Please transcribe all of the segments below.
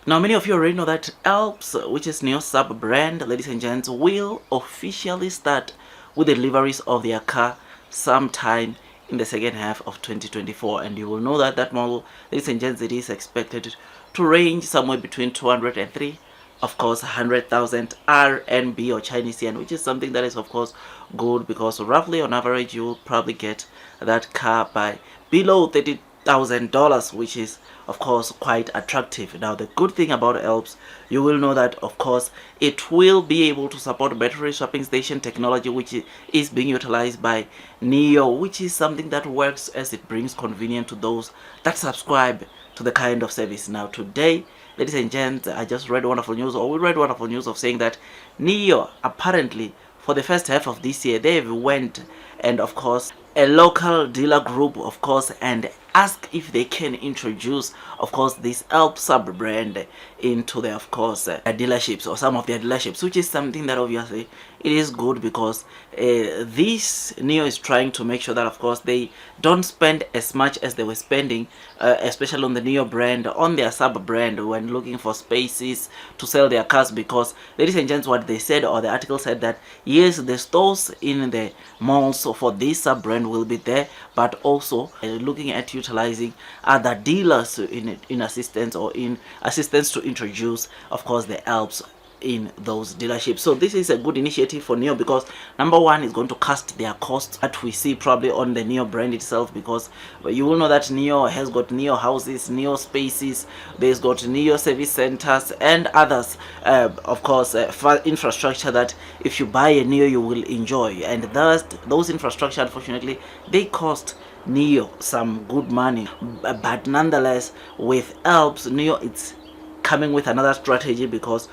Now, many of you already know that Alps, which is NIO sub-brand, ladies and gents, will officially start with the deliveries of their car sometime in the second half of 2024. And you will know that that model, ladies and gents, it is expected to range somewhere between 200 and 3, of course, 100,000 RMB or Chinese yen, which is something that is, of course, good, because roughly on average you will probably get that car by below $30,000, which is, of course, quite attractive. Now, the good thing about Alps, you will know that, of course, it will be able to support battery swapping station technology, which is being utilized by NIO, which is something that works as it brings convenience to those that subscribe to the kind of service. Now, today, ladies and gents, I just read wonderful news, or we read wonderful news of saying that NIO, apparently, for the first half of this year, they've went and, of course, a local dealer group, of course, and ask if they can introduce, of course, this Alp sub brand into their, of course, dealerships, or some of their dealerships, which is something that obviously it is good, because this NIO is trying to make sure that, of course, they don't spend as much as they were spending, especially on the NIO brand, on their sub brand, when looking for spaces to sell their cars. Because, ladies and gents, what they said, or the article said, that yes, the stores in the malls for this sub brand will be there, but also looking at utilizing other dealers in assistance, or in assistance to introduce, of course, the Alps in those dealerships. So this is a good initiative for NIO, because number one, is going to cast their costs that we see probably on the NIO brand itself, because you will know that NIO has got NIO houses, NIO spaces, there's got NIO service centers and others, of course, infrastructure that if you buy a NIO you will enjoy. And those infrastructure, unfortunately, they cost NIO some good money, but nonetheless, with Alps, NIO, it's coming with another strategy, because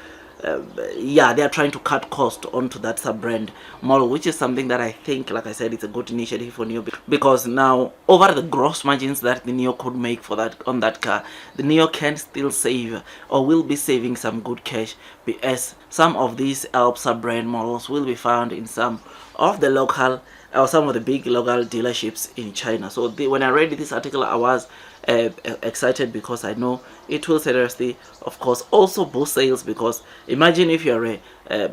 yeah, they are trying to cut cost onto that sub-brand model, which is something that I think, like I said, it's a good initiative for NIO, because now, over the gross margins that the NIO could make for that on that car, the NIO can still save, or will be saving, some good cash, as some of these Alp sub-brand models will be found in some of the local, or some of the big local dealerships in China. So when I read this article, I was excited, because I know it will seriously, of course, also boost sales. Because imagine if you're a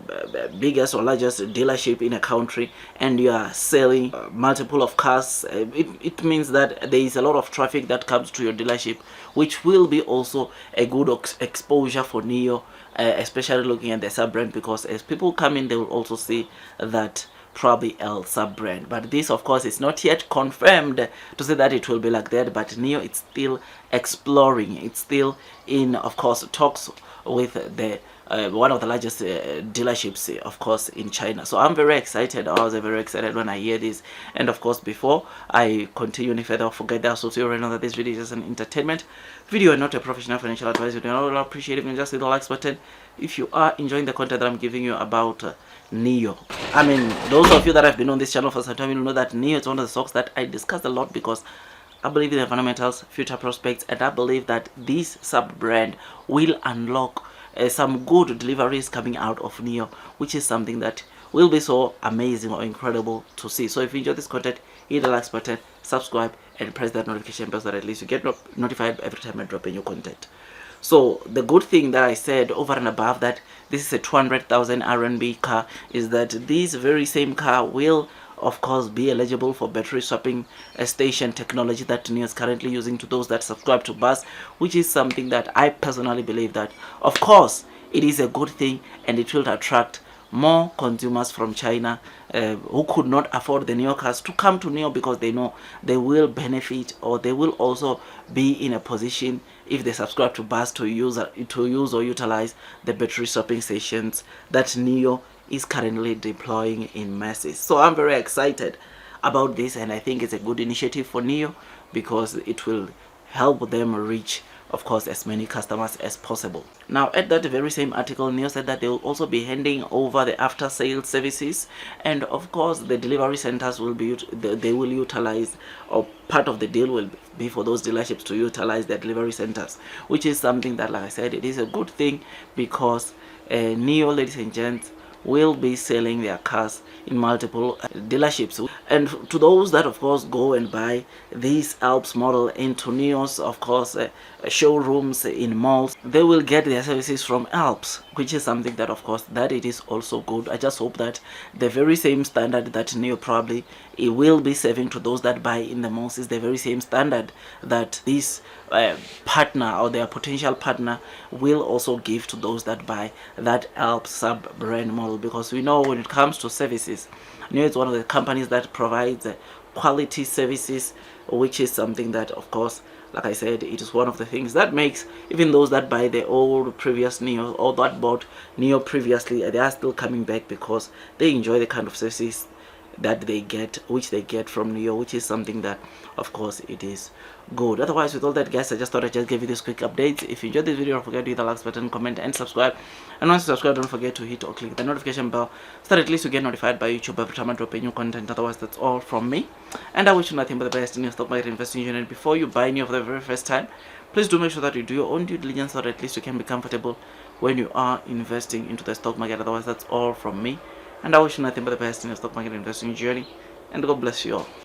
biggest or largest dealership in a country, and you are selling multiple of cars, it means that there is a lot of traffic that comes to your dealership, which will be also a good exposure for NIO, especially looking at the sub brand, because as people come in, they will also see that probably L sub brand. But this, of course, is not yet confirmed to say that it will be like that, but NIO, it's still exploring, it's still in, of course, talks with the one of the largest dealerships, of course, in China. So I'm very excited. I was very excited when I hear this. And of course, before I continue any further, forget that, so you already know that this video is just an entertainment video and not a professional financial advice video. I would appreciate if you can just hit the likes button if you are enjoying the content that I'm giving you about NIO. I mean, those of you that have been on this channel for some time, you know that NIO is one of the stocks that I discussed a lot, because I believe in the fundamentals, future prospects, and I believe that this sub brand will unlock some good deliveries coming out of NIO, which is something that will be so amazing or incredible to see. So if you enjoy this content, hit the like button, subscribe, and press that notification bell so that at least you get notified every time I drop a new content. So the good thing that I said, over and above that this is a 200,000 RMB car, is that this very same car will, of course, be eligible for battery swapping station technology that NIO is currently using to those that subscribe to BUS, which is something that I personally believe that, of course, it is a good thing, and it will attract more consumers from China who could not afford the NIO cars to come to NIO, because they know they will benefit, or they will also be in a position, if they subscribe to BUS, to use or utilize the battery swapping stations that NIO is currently deploying in masses. So I'm very excited about this, and I think it's a good initiative for NIO, because it will help them reach, of course, as many customers as possible. Now, at that very same article, NIO said that they will also be handing over the after sales services, and of course the delivery centers will be, they will utilize, or part of the deal will be for those dealerships to utilize their delivery centers, which is something that, like I said, it is a good thing, because NIO, ladies and gents, will be selling their cars in multiple dealerships. And to those that of course go and buy this Alps model into NIO's of course showrooms in malls, they will get their services from Alps, which is something that of course that it is also good. I just hope that the very same standard that NIO probably it will be serving to those that buy in the malls is the very same standard that this partner or their potential partner will also give to those that buy that Alps sub brand model, because we know when it comes to services, NIO is one of the companies that provides quality services, which is something that of course, like I said, it is one of the things that makes even those that buy the old previous NIO or that bought NIO previously, they are still coming back because they enjoy the kind of services that they get, which they get from NIO, which is something that of course it is good. Otherwise, with all that, guys, I just thought I'd just give you this quick update. If you enjoyed this video, don't forget to hit the like button, comment and subscribe. And once you subscribe, don't forget to hit or click the notification bell so that at least you get notified by YouTube every time I drop a new content. Otherwise, that's all from me, and I wish you nothing but the best in your stock market investing journey. Before you buy NIO for the very first time, please do make sure that you do your own due diligence so that at least you can be comfortable when you are investing into the stock market. Otherwise, that's all from me, and I wish you nothing but the best in your stock market investing journey, and God bless you all.